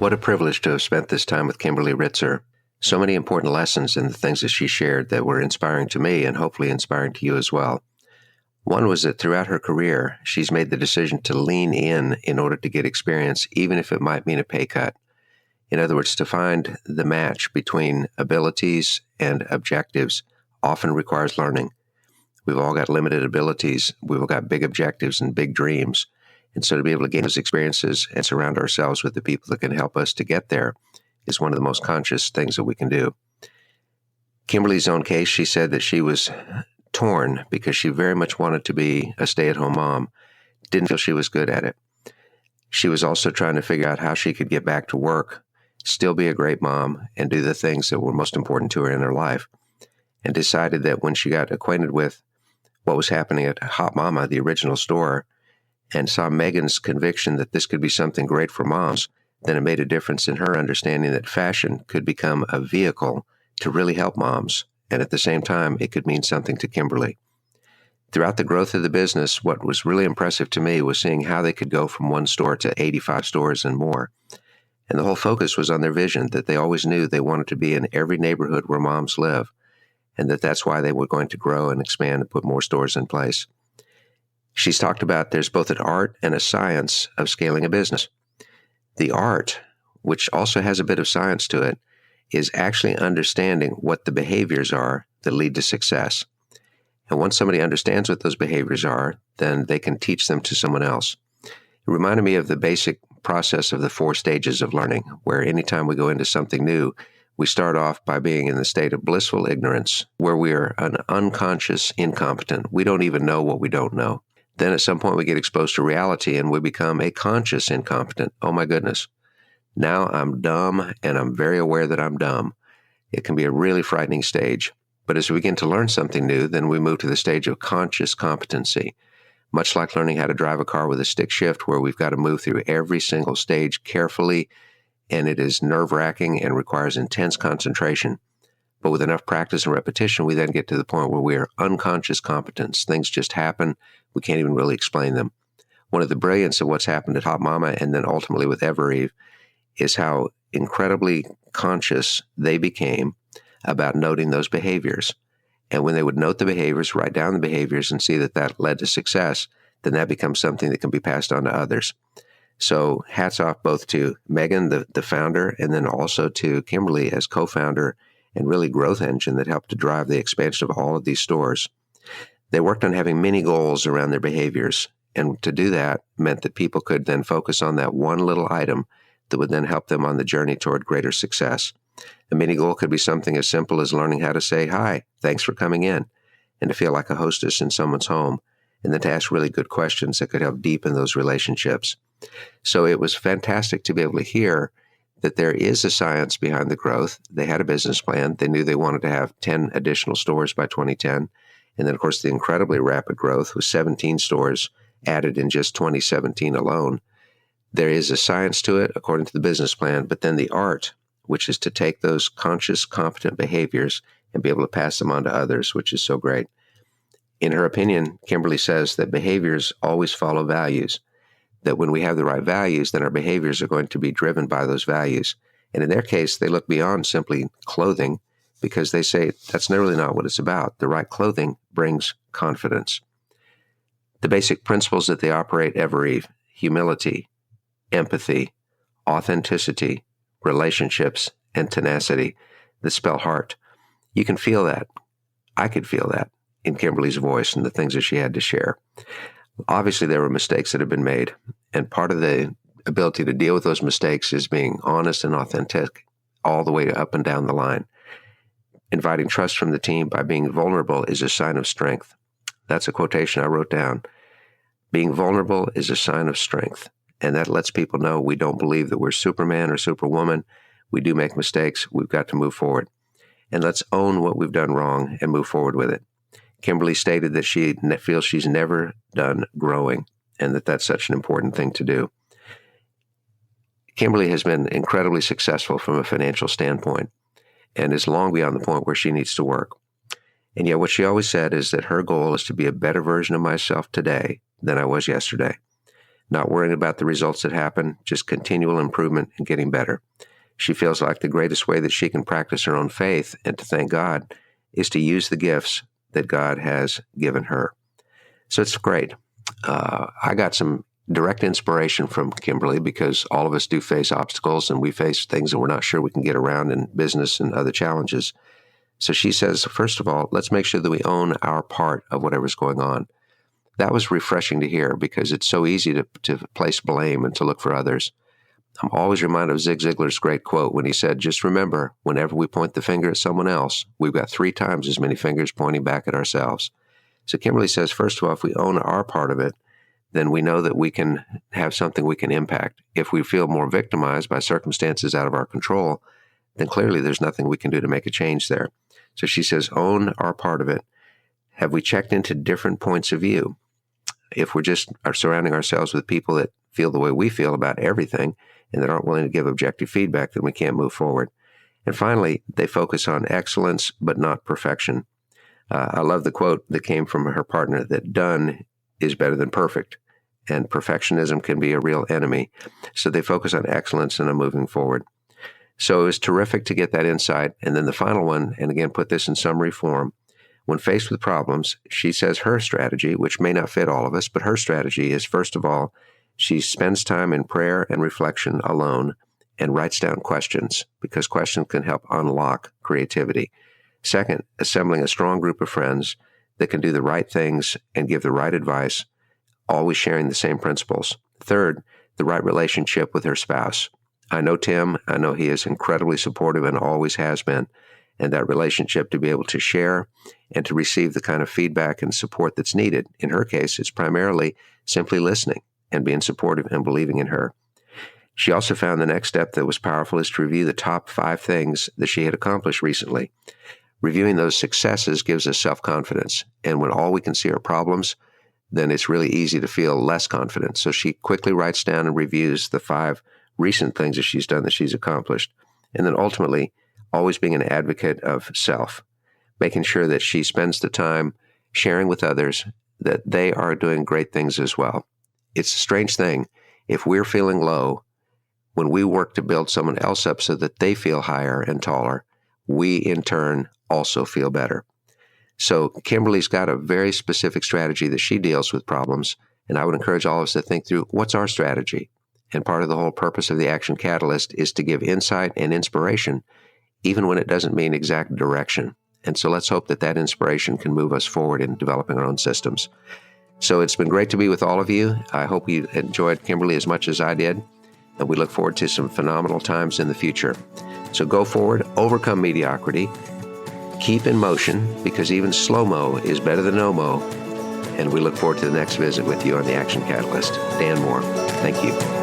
What a privilege to have spent this time with Kimberly Ritzer. So many important lessons in the things that she shared that were inspiring to me and hopefully inspiring to you as well. One was that throughout her career, she's made the decision to lean in order to get experience, even if it might mean a pay cut. In other words, to find the match between abilities and objectives often requires learning. We've all got limited abilities. We've all got big objectives and big dreams. And so to be able to gain those experiences and surround ourselves with the people that can help us to get there is one of the most conscious things that we can do. Kimberly's own case, she said that she was torn because she very much wanted to be a stay-at-home mom, didn't feel she was good at it. She was also trying to figure out how she could get back to work, still be a great mom, and do the things that were most important to her in her life, and decided that when she got acquainted with what was happening at Hot Mama, the original store, and saw Megan's conviction that this could be something great for moms, then it made a difference in her understanding that fashion could become a vehicle to really help moms. And at the same time, it could mean something to Kimberly. Throughout the growth of the business, what was really impressive to me was seeing how they could go from one store to 85 stores and more. And the whole focus was on their vision, that they always knew they wanted to be in every neighborhood where moms live, and that's why they were going to grow and expand and put more stores in place. She's talked about there's both an art and a science of scaling a business. The art, which also has a bit of science to it, is actually understanding what the behaviors are that lead to success. And once somebody understands what those behaviors are, then they can teach them to someone else. It reminded me of the basic process of the 4 stages of learning, where anytime we go into something new, we start off by being in the state of blissful ignorance, where we are an unconscious incompetent. We don't even know what we don't know. Then at some point we get exposed to reality and we become a conscious incompetent. Oh my goodness. Now I'm dumb and I'm very aware that I'm dumb. It can be a really frightening stage. But as we begin to learn something new, then we move to the stage of conscious competency, much like learning how to drive a car with a stick shift, where we've got to move through every single stage carefully, and it is nerve-wracking and requires intense concentration. But with enough practice and repetition, we then get to the point where we are unconscious competence. Things just happen. We can't even really explain them. One of the brilliance of what's happened at Hot Mama and then ultimately with Evereve is how incredibly conscious they became about noting those behaviors. And when they would note the behaviors, write down the behaviors, and see that that led to success, then that becomes something that can be passed on to others. So hats off both to Megan, the founder, and then also to Kimberly as co-founder and really growth engine that helped to drive the expansion of all of these stores. They worked on having many goals around their behaviors, and to do that meant that people could then focus on that one little item that would then help them on the journey toward greater success. A mini goal could be something as simple as learning how to say, "Hi, thanks for coming in," and to feel like a hostess in someone's home, and then to ask really good questions that could help deepen those relationships. So it was fantastic to be able to hear that there is a science behind the growth. They had a business plan. They knew they wanted to have 10 additional stores by 2010. And then, of course, the incredibly rapid growth with 17 stores added in just 2017 alone. There is a science to it, according to the business plan, but then the art, which is to take those conscious, competent behaviors and be able to pass them on to others, which is so great. In her opinion, Kimberly says that behaviors always follow values, that when we have the right values, then our behaviors are going to be driven by those values. And in their case, they look beyond simply clothing because they say that's really not what it's about. The right clothing brings confidence. The basic principles that they operate Evereve: humility, empathy, authenticity, relationships, and tenacity that spell heart. You can feel that. I could feel that in Kimberly's voice and the things that she had to share. Obviously, there were mistakes that have been made, and part of the ability to deal with those mistakes is being honest and authentic all the way up and down the line. Inviting trust from the team by being vulnerable is a sign of strength. That's a quotation I wrote down. Being vulnerable is a sign of strength, and that lets people know we don't believe that we're Superman or Superwoman. We do make mistakes. We've got to move forward. And let's own what we've done wrong and move forward with it. Kimberly stated that she feels she's never done growing, and that that's such an important thing to do. Kimberly has been incredibly successful from a financial standpoint and is long beyond the point where she needs to work. And yet what she always said is that her goal is to be a better version of myself today than I was yesterday. not worrying about the results that happen, just continual improvement and getting better. She feels like the greatest way that she can practice her own faith and to thank God is to use the gifts that God has given her. So it's great. I got some direct inspiration from Kimberly because all of us do face obstacles and we face things that we're not sure we can get around in business and other challenges. So she says, first of all, let's make sure that we own our part of whatever's going on. That was refreshing to hear because it's so easy to place blame and to look for others. I'm always reminded of Zig Ziglar's great quote when he said, just remember, whenever we point the finger at someone else, we've got 3 times as many fingers pointing back at ourselves. So Kimberly says, first of all, if we own our part of it, then we know that we can have something we can impact. If we feel more victimized by circumstances out of our control, then clearly there's nothing we can do to make a change there. So she says, own our part of it. Have we checked into different points of view? If we're just are surrounding ourselves with people that feel the way we feel about everything and that aren't willing to give objective feedback, then we can't move forward. And finally, they focus on excellence, but not perfection. I love the quote that came from her partner that done is better than perfect, and perfectionism can be a real enemy. So they focus on excellence and on moving forward. So it was terrific to get that insight. And then the final one, and again, put this in summary form. When faced with problems, she says her strategy, which may not fit all of us, but her strategy is, first of all, she spends time in prayer and reflection alone and writes down questions because questions can help unlock creativity. Second, assembling a strong group of friends that can do the right things and give the right advice, always sharing the same principles. Third, the right relationship with her spouse. I know Tim. I know he is incredibly supportive and always has been. And that relationship to be able to share and to receive the kind of feedback and support that's needed. In her case, it's primarily simply listening and being supportive and believing in her. She also found the next step that was powerful is to review the top 5 things that she had accomplished recently. Reviewing those successes gives us self-confidence. And when all we can see are problems, then it's really easy to feel less confident. So she quickly writes down and reviews the 5 recent things that she's done that she's accomplished. And then ultimately, always being an advocate of self, making sure that she spends the time sharing with others that they are doing great things as well. It's a strange thing. If we're feeling low, when we work to build someone else up so that they feel higher and taller, we in turn also feel better. So Kimberly's got a very specific strategy that she deals with problems, and I would encourage all of us to think through what's our strategy. And part of the whole purpose of the Action Catalyst is to give insight and inspiration, even when it doesn't mean exact direction. And so let's hope that that inspiration can move us forward in developing our own systems. So it's been great to be with all of you. I hope you enjoyed Kimberly as much as I did, and we look forward to some phenomenal times in the future. So go forward, overcome mediocrity, keep in motion, because even slow-mo is better than no-mo, and we look forward to the next visit with you on the Action Catalyst. Dan Moore, thank you.